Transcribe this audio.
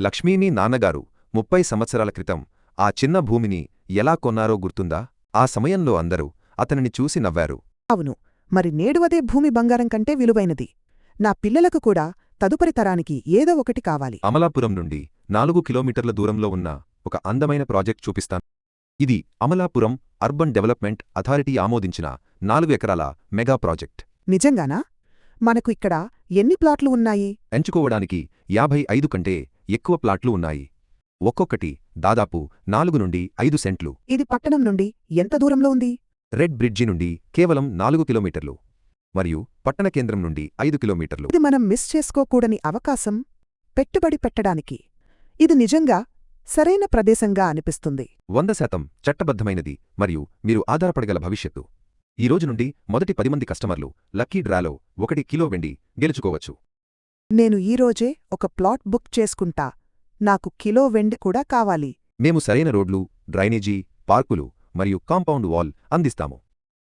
లక్ష్మీని నాన్నగారు 30 సంవత్సరాల క్రితం ఆ చిన్న భూమిని ఎలా కొన్నారో గుర్తుందా? ఆ సమయంలో అందరూ అతనిని చూసి నవ్వారు. అవును, మరి నేడు అదే భూమి బంగారం కంటే విలువైనది. నా పిల్లలకు కూడా తదుపరి తరానికి ఏదో ఒకటి కావాలి. అమలాపురం నుండి 4 కిలోమీటర్ల దూరంలో ఉన్న ఒక అందమైన ప్రాజెక్ట్ చూపిస్తాను. ఇది అమలాపురం అర్బన్ డెవలప్మెంట్ అథారిటీ ఆమోదించిన 4 ఎకరాల మెగా ప్రాజెక్ట్. నిజంగానా? మనకు ఇక్కడ ఎన్ని ప్లాట్లు ఉన్నాయి? ఎంచుకోవడానికి 55 కంటే ఎక్కువ ప్లాట్లు ఉన్నాయి. ఒక్కొక్కటి దాదాపు 4 నుండి 5 సెంట్లు. ఇది పట్టణం నుండి ఎంత దూరంలో ఉంది? రెడ్ బ్రిడ్జి నుండి కేవలం 4 కిలోమీటర్లు మరియు పట్టణ కేంద్రం నుండి 5 కిలోమీటర్లు. ఇది మనం మిస్ చేసుకోకూడని అవకాశం. పెట్టుబడి పెట్టడానికి ఇది నిజంగా సరైన ప్రదేశంగా అనిపిస్తుంది. 100% చట్టబద్ధమైనది మరియు మీరు ఆధారపడగల భవిష్యత్తు. ఈ రోజు నుండి మొదటి 10 మంది కస్టమర్లు లక్కీ డ్రాలో 1 కిలో వెండి గెలుచుకోవచ్చు. నేను ఈరోజే ఒక ప్లాట్ బుక్ చేసుకుంటా. నాకు కిలో వెండి కూడా కావాలి. మేము సరైన రోడ్లు, డ్రైనేజీ, పార్కులు మరియు కాంపౌండ్ వాల్ అందిస్తాము.